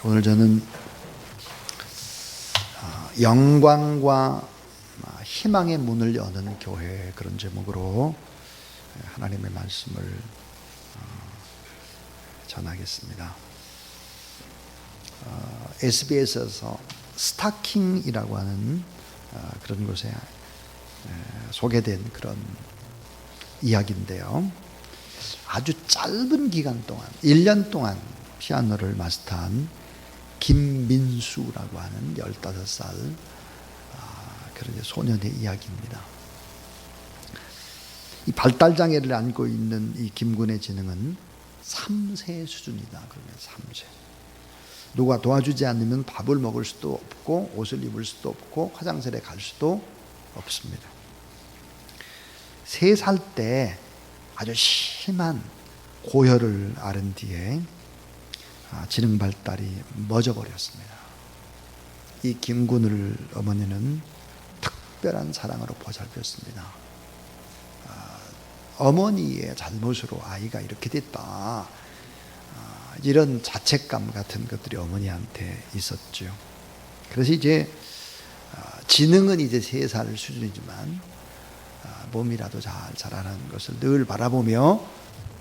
오늘 저는 영광과 희망의 문을 여는 교회, 그런 제목으로 하나님의 말씀을 전하겠습니다. SBS에서 스타킹이라고 하는 그런 곳에 소개된 그런 이야기인데요. 아주 짧은 기간 동안 1년 동안 피아노를 마스터한 김민수라고 하는 15살 그런 소년의 이야기입니다. 이 발달장애를 안고 있는 이 김군의 지능은 3세 수준이다. 그러면 3세. 누가 도와주지 않으면 밥을 먹을 수도 없고 옷을 입을 수도 없고 화장실에 갈 수도 없습니다. 3살 때 아주 심한 고혈을 앓은 뒤에 지능 발달이 멎어버렸습니다. 이 김군을 어머니는 특별한 사랑으로 보살폈습니다. 어머니의 잘못으로 아이가 이렇게 됐다, 이런 자책감 같은 것들이 어머니한테 있었죠. 그래서 이제 지능은 이제 3살 수준이지만 몸이라도 잘 자라는 것을 늘 바라보며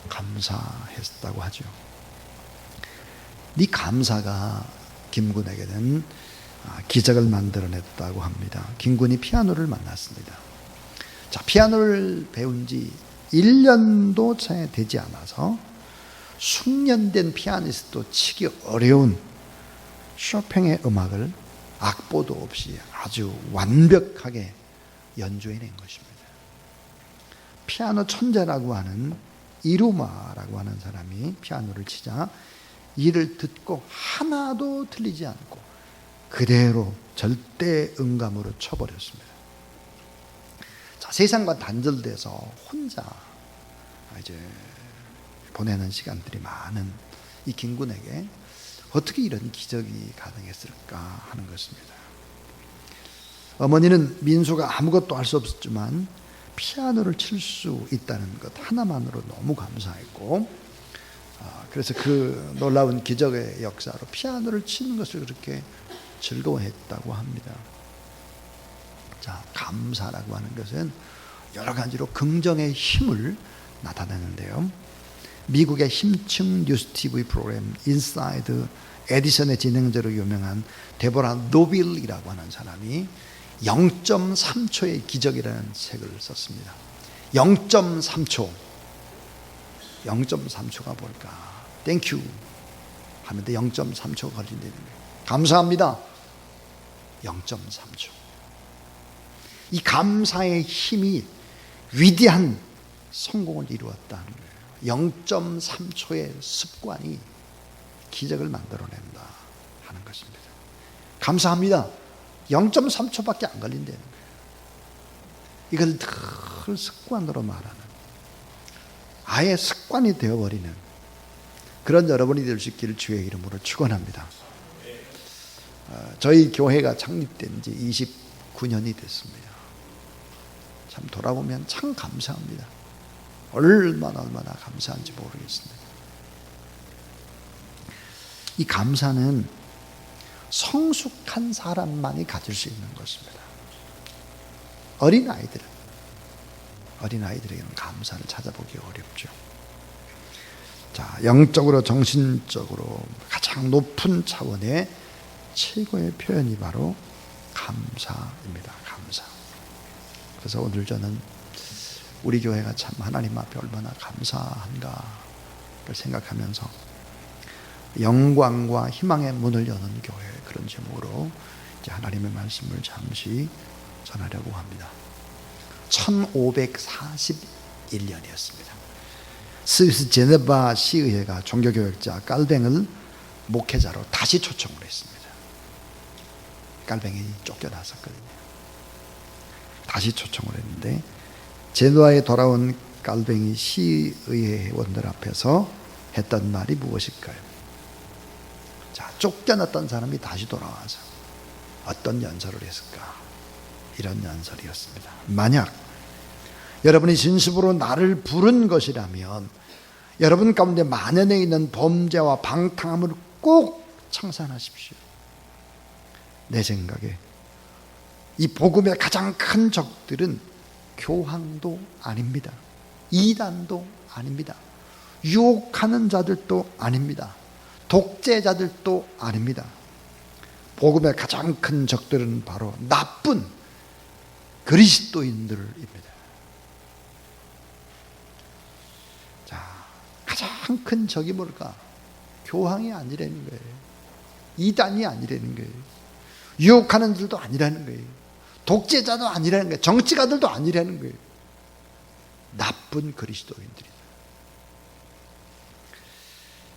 감사했다고 하죠. 이 감사가 김군에게는 기적을 만들어냈다고 합니다. 김군이 피아노를 만났습니다. 자, 피아노를 배운 지 1년도 채 되지 않아서 숙련된 피아니스트도 치기 어려운 쇼팽의 음악을 악보도 없이 아주 완벽하게 연주해낸 것입니다. 피아노 천재라고 하는 이루마라고 하는 사람이 피아노를 치자 이를 듣고 하나도 틀리지 않고 그대로 절대 음감으로 쳐버렸습니다. 자, 세상과 단절돼서 혼자 이제 보내는 시간들이 많은 이 김군에게 어떻게 이런 기적이 가능했을까 하는 것입니다. 어머니는 민수가 아무것도 할 수 없었지만 피아노를 칠 수 있다는 것 하나만으로 너무 감사했고, 그래서 그 놀라운 기적의 역사로 피아노를 치는 것을 그렇게 즐거워했다고 합니다. 자, 감사라고 하는 것은 여러 가지로 긍정의 힘을 나타내는데요. 미국의 힘층 뉴스 TV 프로그램 인사이드 에디슨의 진행자로 유명한 데보라 노빌이라고 하는 사람이 0.3초의 기적이라는 책을 썼습니다. 0.3초. 0.3초가 뭘까? 땡큐 하는데 0.3초가 걸린다는 거예요. 감사합니다. 0.3초. 이 감사의 힘이 위대한 성공을 이루었다는 거예요. 0.3초의 습관이 기적을 만들어낸다 하는 것입니다. 감사합니다. 0.3초밖에 안 걸린다는 거예요. 이걸 늘 습관으로 말하는, 아예 습관이 되어버리는 그런 여러분이 될 수 있기를 주의 이름으로 축원합니다. 저희 교회가 창립된 지 29년이 됐습니다. 참 돌아보면 참 감사합니다. 얼마나 감사한지 모르겠습니다. 이 감사는 성숙한 사람만이 가질 수 있는 것입니다. 어린아이들에게는 감사를 찾아보기 어렵죠. 자, 영적으로 정신적으로 가장 높은 차원의 최고의 표현이 바로 감사입니다. 감사. 그래서 오늘 저는 우리 교회가 참 하나님 앞에 얼마나 감사한가를 생각하면서 영광과 희망의 문을 여는 교회, 그런 제목으로 이제 하나님의 말씀을 잠시 전하려고 합니다. 1541년이었습니다. 스위스 제네바 시의회가 종교교역자 깔뱅을 목회자로 다시 초청을 했습니다. 깔뱅이 쫓겨났었거든요. 다시 초청을 했는데 제네바에 돌아온 깔뱅이 시의회 회원들 앞에서 했던 말이 무엇일까요? 자, 쫓겨났던 사람이 다시 돌아와서 어떤 연설을 했을까? 이런 연설이었습니다. 만약 여러분이 진심으로 나를 부른 것이라면 여러분 가운데 만연해 있는 범죄와 방탕함을 꼭 청산하십시오. 내 생각에 이 복음의 가장 큰 적들은 교황도 아닙니다. 이단도 아닙니다. 유혹하는 자들도 아닙니다. 독재자들도 아닙니다. 복음의 가장 큰 적들은 바로 나쁜 그리스도인들입니다. 자, 가장 큰 적이 뭘까? 교황이 아니라는 거예요. 이단이 아니라는 거예요. 유혹하는 들도 아니라는 거예요. 독재자도 아니라는 거예요. 정치가들도 아니라는 거예요. 나쁜 그리스도인들이다.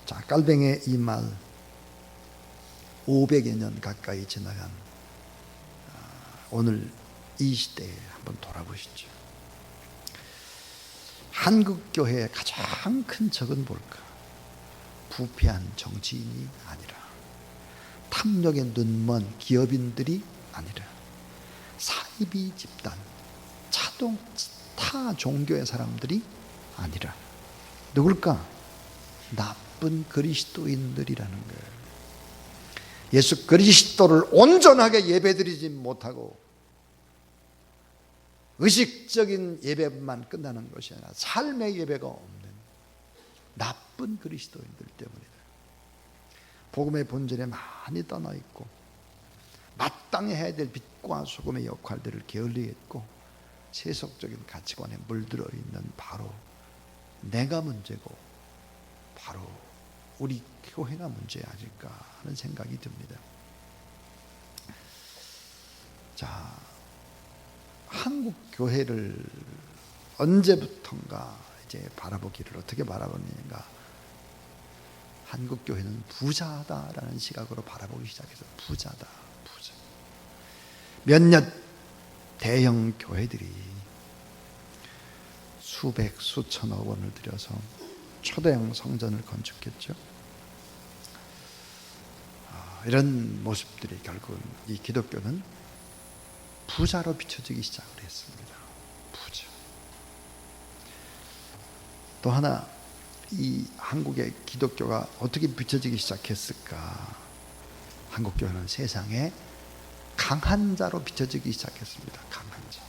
자, 깔뱅의 이 말 500여 년 가까이 지나간 오늘 이 시대에 한번 돌아보시죠. 한국교회의 가장 큰 적은 뭘까? 부패한 정치인이 아니라, 탐욕에 눈먼 기업인들이 아니라, 사이비 집단, 타 종교의 사람들이 아니라 누굴까? 나쁜 그리스도인들이라는 거예요. 예수 그리스도를 온전하게 예배드리지 못하고 의식적인 예배만 끝나는 것이 아니라 삶의 예배가 없는 나쁜 그리스도인들 때문이다. 복음의 본질에 많이 떠나 있고 마땅히 해야 될 빛과 소금의 역할들을 게을리했고 세속적인 가치관에 물들어 있는 바로 내가 문제고 바로 우리 교회가 문제 아닐까 하는 생각이 듭니다. 자, 한국 교회를 언제부턴가 이제 바라보기를 어떻게 바라보는가? 한국 교회는 부자다라는 시각으로 바라보기 시작해서 부자다, 부자. 몇몇 대형 교회들이 수백 수천억 원을 들여서 초대형 성전을 건축했죠. 이런 모습들이 결국은 이 기독교는 부자로 비춰지기 시작을 했습니다. 부자. 또 하나, 이 한국의 기독교가 어떻게 비춰지기 시작했을까? 한국 교회는 세상에 강한 자로 비춰지기 시작했습니다. 강한 자.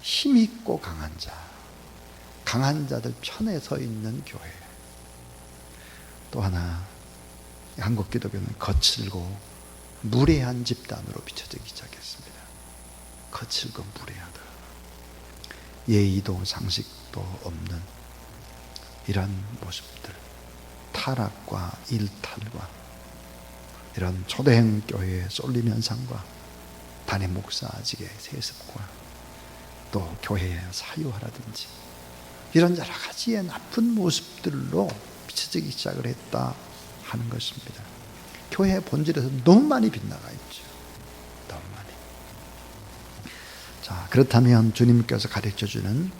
힘있고 강한 자. 강한 자들 편에 서 있는 교회. 또 하나, 한국 기독교는 거칠고 무례한 집단으로 비춰지기 시작했습니다. 거칠고 무례하다. 예의도 상식도 없는 이런 모습들, 타락과 일탈과 이런 초대형 교회의 쏠림 현상과 단임 목사직의 세습과 또 교회의 사유화라든지 이런 여러 가지의 나쁜 모습들로 비춰지기 시작을 했다 하는 것입니다. 교회의 본질에서 너무 많이 빗나가 있죠. 너무 많이. 자, 그렇다면 주님께서 가르쳐주는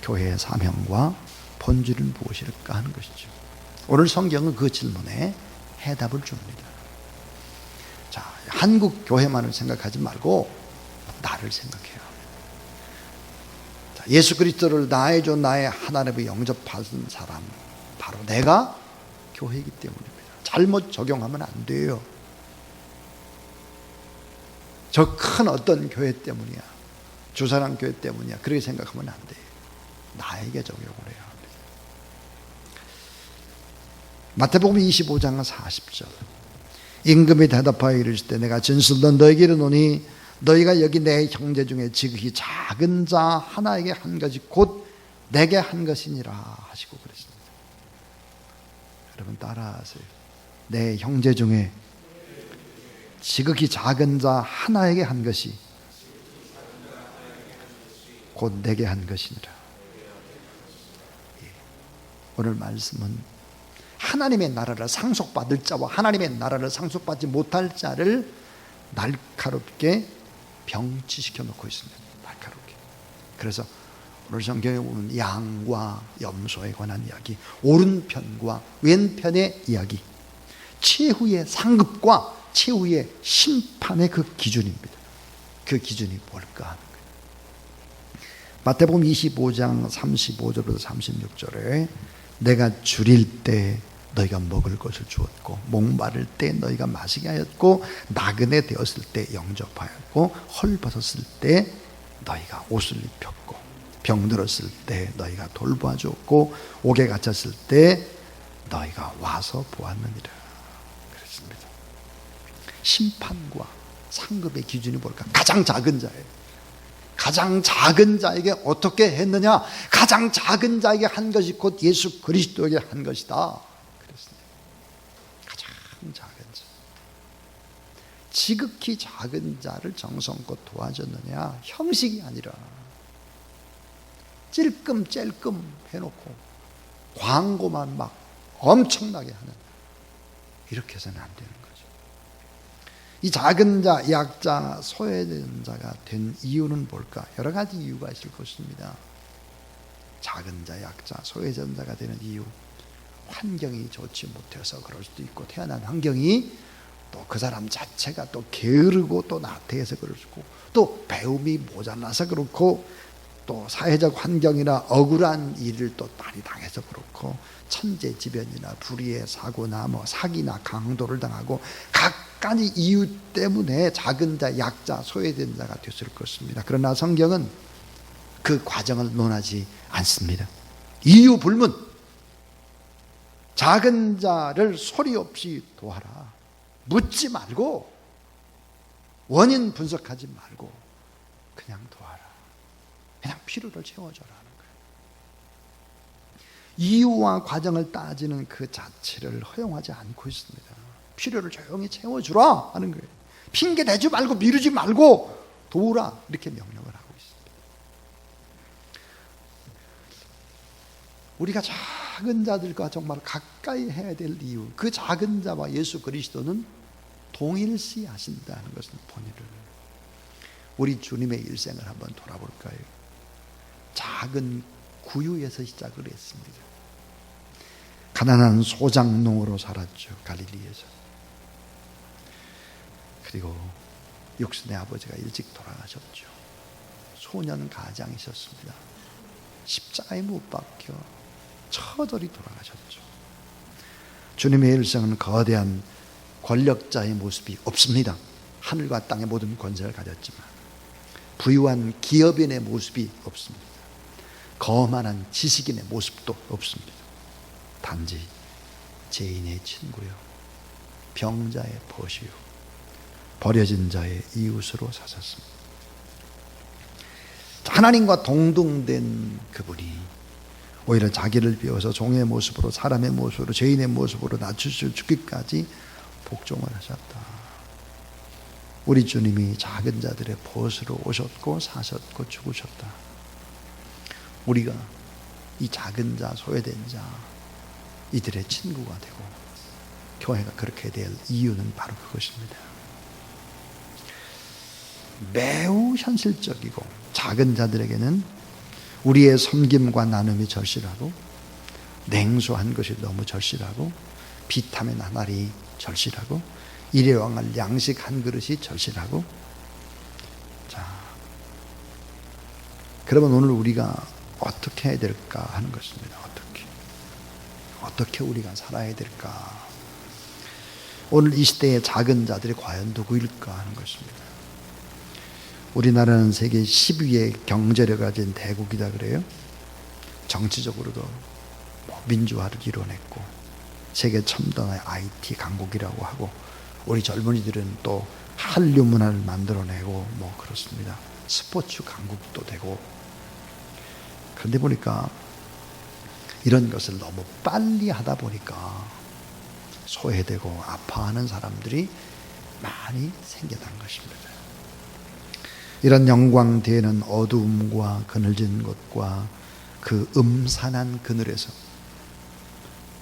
교회의 사명과 본질은 무엇일까 하는 것이죠. 오늘 성경은 그 질문에 해답을 줍니다. 자, 한국 교회만을 생각하지 말고 나를 생각해요. 자, 예수 그리스도를 나의 주 나의 하나님의 영접받은 사람, 바로 내가 교회이기 때문입니다. 잘못 적용하면 안 돼요. 저 큰 어떤 교회 때문이야, 주사랑 교회 때문이야, 그렇게 생각하면 안 돼요. 나에게 적용을 해야 합니다. 마태복음 25장 40절. 임금이 대답하여 이르시되 내가 진실로 너에게 이르노니 너희가 여기 내 형제 중에 지극히 작은 자 하나에게 한 것이 곧 내게 한 것이니라 하시고 그랬습니다. 여러분 따라하세요. 내 형제 중에 지극히 작은 자 하나에게 한 것이 곧 내게 한 것이니라. 오늘 말씀은 하나님의 나라를 상속받을 자와 하나님의 나라를 상속받지 못할 자를 날카롭게 병치시켜 놓고 있습니다. 날카롭게. 그래서 오늘 성경에 보면 양과 염소에 관한 이야기, 오른편과 왼편의 이야기, 최후의 상급과 최후의 심판의 그 기준입니다. 그 기준이 뭘까 하는 거예요. 마태복음 25장 35절부터 36절에 내가 줄일 때 너희가 먹을 것을 주었고, 목마를 때 너희가 마시게 하였고, 나그네 되었을 때 영접하였고, 헐벗었을 때 너희가 옷을 입혔고, 병들었을 때 너희가 돌보아 주었고, 옥에 갇혔을 때 너희가 와서 보았느니라 그랬습니다. 심판과 상급의 기준이 뭘까? 가장 작은 자예요. 가장 작은 자에게 어떻게 했느냐? 가장 작은 자에게 한 것이 곧 예수 그리스도에게 한 것이다 그랬습니다. 가장 작은 자, 지극히 작은 자를 정성껏 도와줬느냐? 형식이 아니라 찔끔찔끔 해놓고 광고만 막 엄청나게 하는, 이렇게 해서는 안 되는 거죠. 이 작은 자, 약자, 소외된 자가 된 이유는 뭘까? 여러 가지 이유가 있을 것입니다. 작은 자, 약자, 소외된 자가 되는 이유, 환경이 좋지 못해서 그럴 수도 있고, 태어난 환경이 또 그 사람 자체가 또 게으르고 또 나태해서 그럴 수 있고, 또 배움이 모자라서 그렇고, 또 사회적 환경이나 억울한 일을 또 많이 당해서 그렇고, 천재지변이나 불의의 사고나 뭐 사기나 강도를 당하고 각가지 이유 때문에 작은 자, 약자, 소외된 자가 됐을 것입니다. 그러나 성경은 그 과정을 논하지 않습니다. 이유 불문, 작은 자를 소리 없이 도와라. 묻지 말고, 원인 분석하지 말고 그냥 도와라. 그냥 필요를 채워줘라 하는 거예요. 이유와 과정을 따지는 그 자체를 허용하지 않고 있습니다. 필요를 조용히 채워주라 하는 거예요. 핑계 대지 말고 미루지 말고 도우라, 이렇게 명령을 하고 있습니다. 우리가 작은 자들과 정말 가까이 해야 될 이유, 그 작은 자와 예수 그리스도는 동일시하신다는 것은 본의를, 우리 주님의 일생을 한번 돌아볼까요? 작은 구유에서 시작을 했습니다. 가난한 소장농으로 살았죠, 갈릴리에서. 그리고 육신의 아버지가 일찍 돌아가셨죠. 소년 가장이셨습니다. 십자가에 못 박혀 처절히 돌아가셨죠. 주님의 일생은 거대한 권력자의 모습이 없습니다. 하늘과 땅의 모든 권세를 가졌지만 부유한 기업인의 모습이 없습니다. 거만한 지식인의 모습도 없습니다. 단지 죄인의 친구요, 병자의 벗이요, 버려진 자의 이웃으로 사셨습니다. 하나님과 동등된 그분이 오히려 자기를 비워서 종의 모습으로, 사람의 모습으로, 죄인의 모습으로 낮추시고 죽기까지 복종을 하셨다. 우리 주님이 작은 자들의 벗으로 오셨고 사셨고 죽으셨다. 우리가 이 작은 자, 소외된 자, 이들의 친구가 되고 교회가 그렇게 될 이유는 바로 그것입니다. 매우 현실적이고, 작은 자들에게는 우리의 섬김과 나눔이 절실하고, 냉소한 것이 너무 절실하고, 비타민 한 알이 절실하고, 일회용할 양식 한 그릇이 절실하고. 자, 그러면 오늘 우리가 어떻게 해야 될까 하는 것입니다. 어떻게 우리가 살아야 될까? 오늘 이 시대의 작은 자들이 과연 누구일까 하는 것입니다. 우리나라는 세계 10위의 경제력을 가진 대국이다 그래요. 정치적으로도 민주화를 이뤄냈고, 세계 첨단의 IT 강국이라고 하고, 우리 젊은이들은 또 한류 문화를 만들어내고 뭐 그렇습니다. 스포츠 강국도 되고. 그런데 보니까 이런 것을 너무 빨리 하다 보니까 소외되고 아파하는 사람들이 많이 생겨난 것입니다. 이런 영광되는 어두움과 그늘진 곳과 그 음산한 그늘에서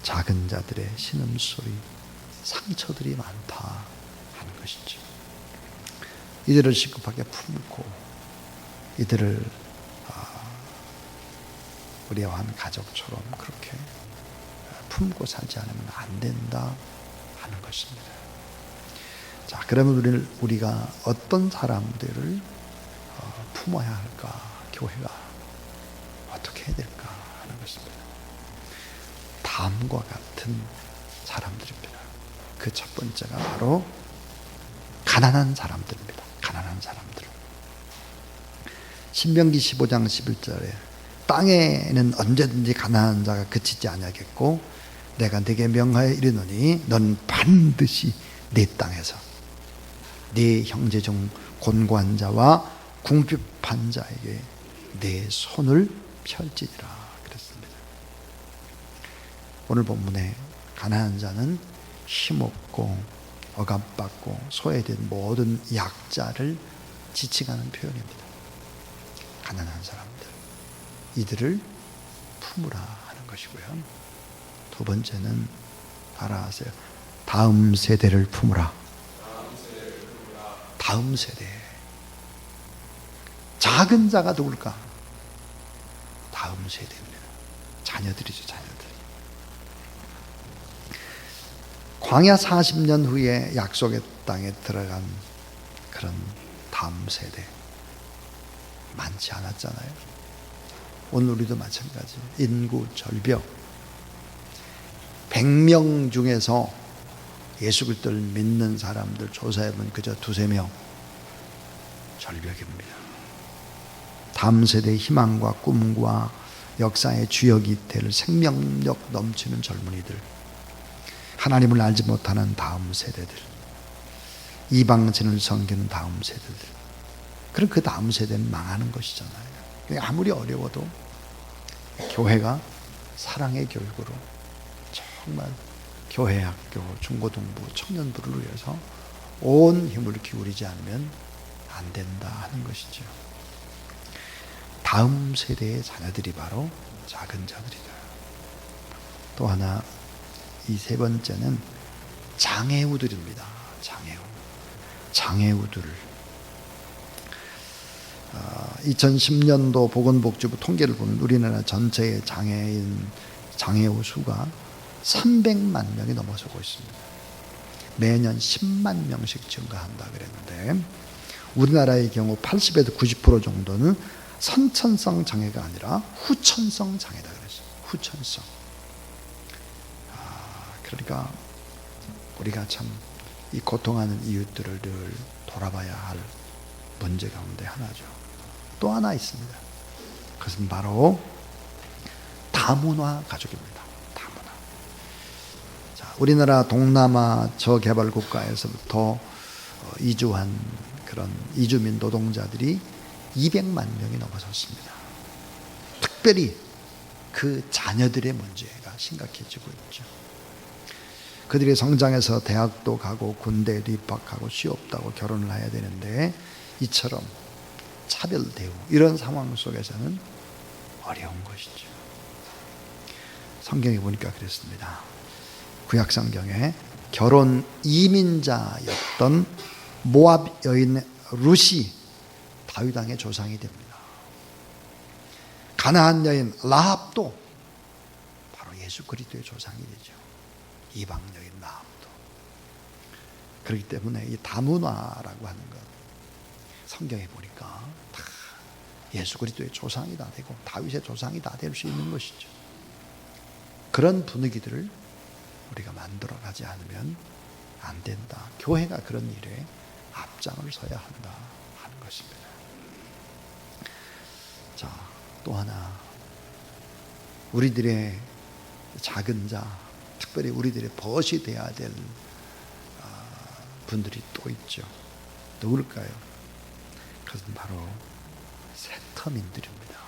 작은 자들의 신음소리, 상처들이 많다 하는 것이죠. 이들을 시급하게 품고, 이들을 우리와 한 가족처럼 그렇게 품고 살지 않으면 안 된다 하는 것입니다. 자, 그러면 우리가 어떤 사람들을 품어야 할까? 교회가 어떻게 해야 될까 하는 것입니다. 다음과 같은 사람들입니다. 그 첫 번째가 바로 가난한 사람들입니다. 가난한 사람들. 신명기 15장 11절에 땅에는 언제든지 가난한 자가 그치지 아니하겠고 내가 네게 명하여 이르노니 넌 반드시 네 땅에서 네 형제 중 곤고한 자와 궁핍한 자에게 내 손을 펼지니라 그랬습니다. 오늘 본문에 가난한 자는 힘없고 억압받고 소외된 모든 약자를 지칭하는 표현입니다. 가난한 사람들, 이들을 품으라 하는 것이고요. 두 번째는 알아하세요. 다음 세대를 품으라. 다음 세대. 작은 자가 누굴까? 다음 세대입니다. 자녀들이죠, 자녀들. 광야 40년 후에 약속의 땅에 들어간 그런 다음 세대 많지 않았잖아요. 오늘 우리도 마찬가지. 인구 절벽. 100명 중에서 예수 그리스도를 믿는 사람들 조사해보면 그저 2-3명. 절벽입니다. 다음 세대의 희망과 꿈과 역사의 주역이 될 생명력 넘치는 젊은이들, 하나님을 알지 못하는 다음 세대들, 이방신을 섬기는 다음 세대들, 그럼 그 다음 세대는 망하는 것이잖아요. 아무리 어려워도 교회가 사랑의 교육으로 정말 교회 학교, 중고등부, 청년부를 위해서 온 힘을 기울이지 않으면 안 된다 하는 것이죠. 다음 세대의 자녀들이 바로 작은 자들이다. 또 하나, 이 세 번째는 장애우들입니다. 장애우들. 2010년도 보건복지부 통계를 보면 우리나라 전체의 장애우 수가 300만 명이 넘어서고 있습니다. 매년 10만 명씩 증가한다 그랬는데 우리나라의 경우 80에서 90% 정도는 선천성 장애가 아니라 후천성 장애다 그랬어요. 후천성. 그러니까 우리가 참 이 고통하는 이웃들을 늘 돌아봐야 할 문제 가운데 하나죠. 또 하나 있습니다. 그것은 바로 다문화 가족입니다. 다문화. 자, 우리나라 동남아 저개발 국가에서부터 이주한 그런 이주민 노동자들이 200만 명이 넘어섰습니다. 특별히 그 자녀들의 문제가 심각해지고 있죠. 그들이 성장해서 대학도 가고 군대에도 입학하고 취업도 결혼을 해야 되는데 이처럼 차별 대우 이런 상황 속에서는 어려운 것이죠. 성경에 보니까 그랬습니다. 구약 성경에 결혼 이민자였던 모압 여인 룻이 다윗 왕의 조상이 됩니다. 가나안 여인 라합도 바로 예수 그리스도의 조상이 되죠. 이방 여인 라합도. 그렇기 때문에 이 다문화라고 하는 것 성경에 보니까 다 예수 그리스도의 조상이 다 되고 다윗의 조상이 다 될 수 있는 것이죠. 그런 분위기들을 우리가 만들어가지 않으면 안 된다. 교회가 그런 일에 앞장을 서야 한다 하는 것입니다. 자, 또 하나 우리들의 작은 자, 특별히 우리들의 벗이 되어야 될 분들이 또 있죠. 누굴까요? 그것은 바로 세터민들입니다.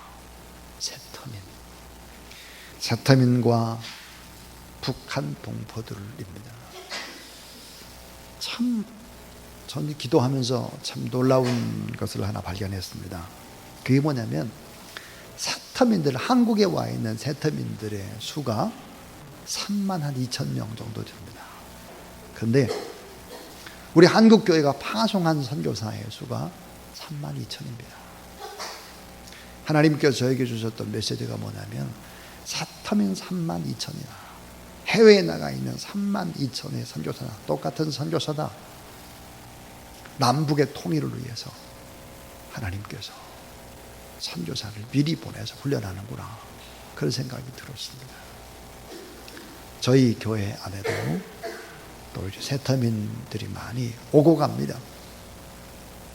세터민과 북한 동포들입니다. 참 저는 기도하면서 참 놀라운 것을 하나 발견했습니다. 그게 뭐냐면 세터민들, 한국에 와 있는 세터민들의 수가 3만 한 2천 명 정도 됩니다. 그런데 우리 한국교회가 파송한 선교사의 수가 3만 2천입니다. 하나님께서 저에게 주셨던 메시지가 뭐냐면 세터민 3만 2천이다. 해외에 나가 있는 3만 2천의 선교사다. 똑같은 선교사다. 남북의 통일을 위해서 하나님께서 선교사를 미리 보내서 훈련하는구나. 그런 생각이 들었습니다. 저희 교회 안에도 또 이제 세터민들이 많이 오고 갑니다.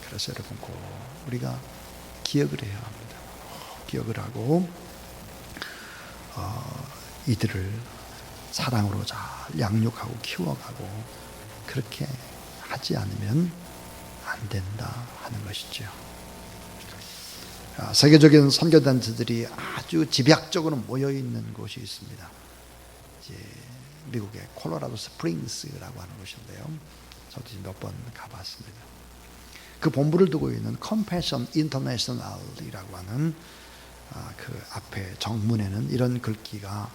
그래서 여러분 꼭 우리가 기억을 해야 합니다. 기억을 하고 이들을 사랑으로 잘 양육하고 키워가고 그렇게 하지 않으면 안 된다 하는 것이죠. 세계적인 선교단체들이 아주 집약적으로 모여 있는 곳이 있습니다. 이제 미국의 콜로라도 스프링스라고 하는 곳인데요. 저도 몇 번 가봤습니다. 그 본부를 두고 있는 Compassion International이라고 하는 그 앞에 정문에는 이런 글귀가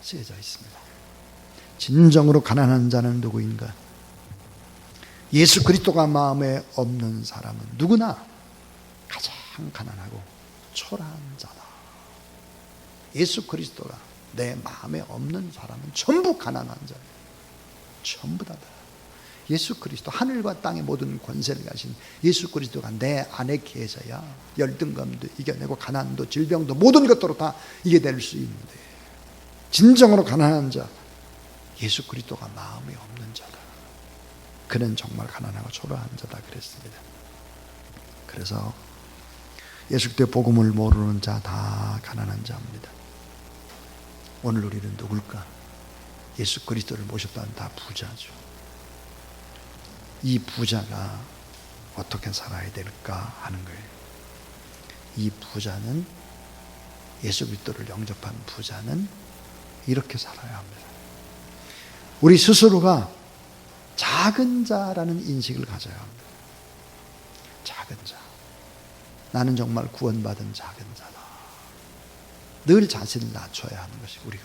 쓰여져 있습니다. 진정으로 가난한 자는 누구인가? 예수 그리스도가 마음에 없는 사람은 누구나 가장 가난하고 초라한 자다. 예수 그리스도가 내 마음에 없는 사람은 전부 가난한 자예요. 전부 다. 예수 그리스도, 하늘과 땅의 모든 권세를 가진 예수 그리스도가 내 안에 계셔야 열등감도 이겨내고 가난도 질병도 모든 것들로 다 이겨낼 수 있는데, 진정으로 가난한 자, 예수 그리스도가 마음에 없는 자다. 그는 정말 가난하고 초라한 자다 그랬습니다. 그래서 예수 그리스도의 복음을 모르는 자 다 가난한 자입니다. 오늘 우리는 누굴까? 예수 그리스도를 모셨다는 다 부자죠. 이 부자가 어떻게 살아야 될까 하는 거예요. 이 부자는, 예수 그리스도를 영접한 부자는 이렇게 살아야 합니다. 우리 스스로가 작은 자라는 인식을 가져야 합니다. 작은 자. 나는 정말 구원받은 작은 자다. 늘 자신을 낮춰야 하는 것이 우리가.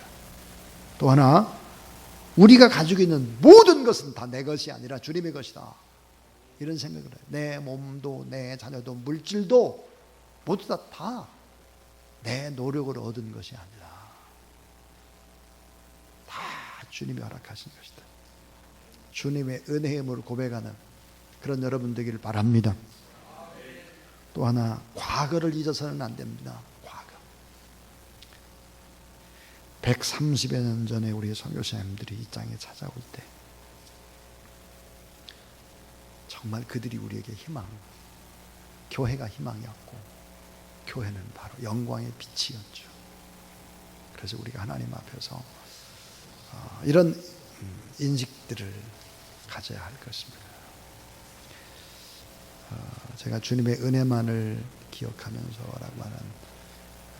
또 하나, 우리가 가지고 있는 모든 것은 다 내 것이 아니라 주님의 것이다. 이런 생각을 해요. 내 몸도, 내 자녀도, 물질도 모두 다 내 노력으로 얻은 것이 아니라 다 주님이 허락하신 것이다. 주님의 은혜의 힘을 고백하는 그런 여러분 되기를 바랍니다. 또 하나, 과거를 잊어서는 안 됩니다. 과거. 130여 년 전에 우리 선교사님들이 이 땅에 찾아올 때 정말 그들이 우리에게 희망, 교회가 희망이었고 교회는 바로 영광의 빛이었죠. 그래서 우리가 하나님 앞에서 이런 인식들을 가져야 할 것입니다. 제가 주님의 은혜만을 기억하면서라고 하는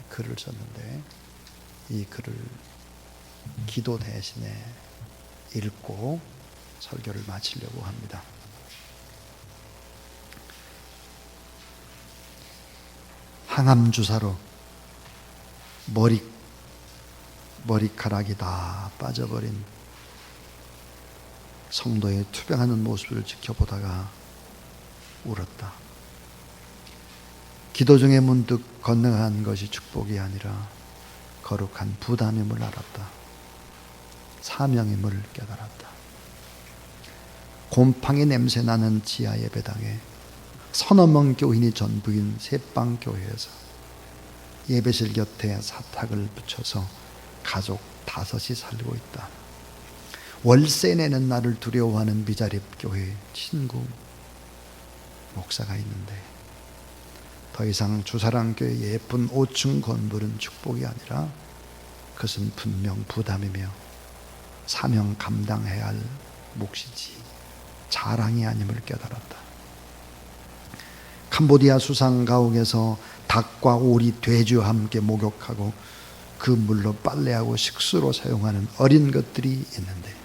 글을 썼는데, 이 글을 기도 대신에 읽고 설교를 마치려고 합니다. 항암 주사로 머리카락이 다 빠져버린 성도의 투병하는 모습을 지켜보다가 울었다. 기도 중에 문득 건너간 것이 축복이 아니라 거룩한 부담임을 알았다. 사명임을 깨달았다. 곰팡이 냄새 나는 지하 예배당에 서너 명 교인이 전부인 새빵교회에서 예배실 곁에 사탁을 붙여서 가족 5이 살고 있다. 월세 내는 나를 두려워하는 미자립 교회 친구 목사가 있는데, 더 이상 주사랑교회 예쁜 5층 건물은 축복이 아니라 그것은 분명 부담이며 사명 감당해야 할 몫이지 자랑이 아님을 깨달았다. 캄보디아 수상 가옥에서 닭과 오리, 돼지와 함께 목욕하고 그 물로 빨래하고 식수로 사용하는 어린 것들이 있는데,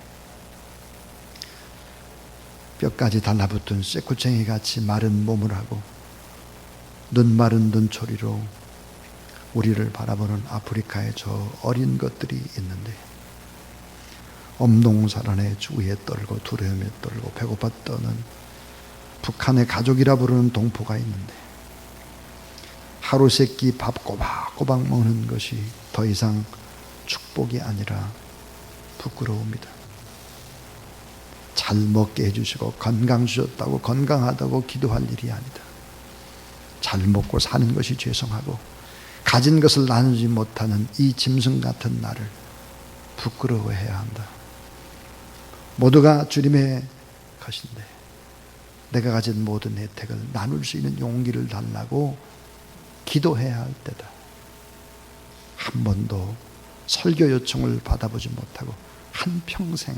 뼈까지 달라붙은 쇠구쟁이 같이 마른 몸을 하고 눈 마른 눈초리로 우리를 바라보는 아프리카의 저 어린 것들이 있는데, 엄동살안에 주위에 떨고 두려움에 떨고 배고파 떠는 북한의 가족이라 부르는 동포가 있는데, 하루 세끼 밥 꼬박꼬박 먹는 것이 더 이상 축복이 아니라 부끄러움이다. 잘 먹게 해주시고 건강 주셨다고 건강하다고 기도할 일이 아니다. 잘 먹고 사는 것이 죄송하고 가진 것을 나누지 못하는 이 짐승 같은 나를 부끄러워해야 한다. 모두가 주님의 것인데 내가 가진 모든 혜택을 나눌 수 있는 용기를 달라고 기도해야 할 때다. 한 번도 설교 요청을 받아보지 못하고 한평생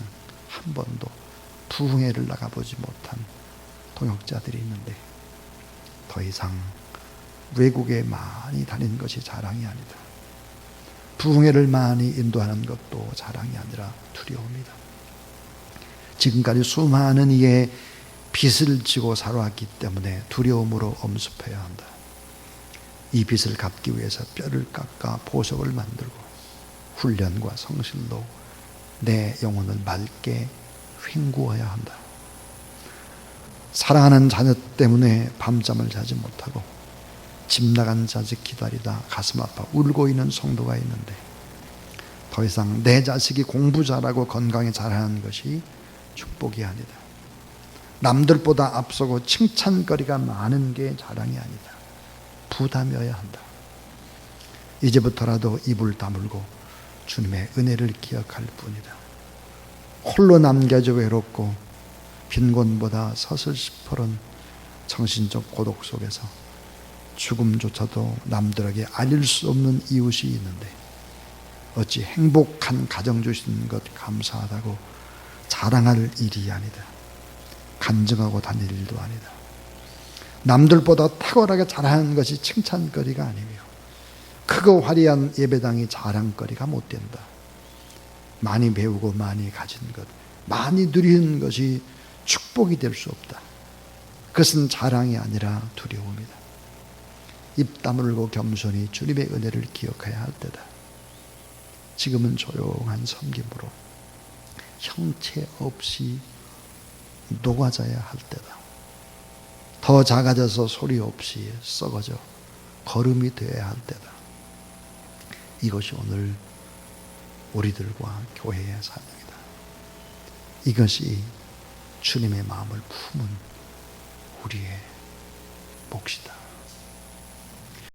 한 번도 부흥회를 나가보지 못한 동역자들이 있는데 더 이상 외국에 많이 다니는 것이 자랑이 아니다. 부흥회를 많이 인도하는 것도 자랑이 아니라 두려움이다. 지금까지 수많은 이의 빚을 지고 살아왔기 때문에 두려움으로 엄습해야 한다. 이 빚을 갚기 위해서 뼈를 깎아 보석을 만들고 훈련과 성실로 내 영혼을 맑게 헹구어야 한다. 사랑하는 자녀 때문에 밤잠을 자지 못하고 집 나간 자식 기다리다 가슴 아파 울고 있는 성도가 있는데 더 이상 내 자식이 공부 잘하고 건강히 자라는 것이 축복이 아니다. 남들보다 앞서고 칭찬거리가 많은 게 자랑이 아니다. 부담이어야 한다. 이제부터라도 입을 다물고 주님의 은혜를 기억할 뿐이다. 홀로 남겨져 외롭고 빈곤보다 서슬퍼런 정신적 고독 속에서 죽음조차도 남들에게 알릴 수 없는 이웃이 있는데 어찌 행복한 가정 주신 것 감사하다고 자랑할 일이 아니다. 간증하고 다닐 일도 아니다. 남들보다 탁월하게 잘하는 것이 칭찬거리가 아니며 크고 화려한 예배당이 자랑거리가 못 된다. 많이 배우고 많이 가진 것, 많이 누리는 것이 축복이 될 수 없다. 그것은 자랑이 아니라 두려움이다. 입 다물고 겸손히 주님의 은혜를 기억해야 할 때다. 지금은 조용한 섬김으로 형체 없이 녹아져야 할 때다. 더 작아져서 소리 없이 썩어져 거름이 되어야 할 때다. 이것이 오늘 우리들과 교회의 사명이다. 이것이 주님의 마음을 품은 우리의 몫이다.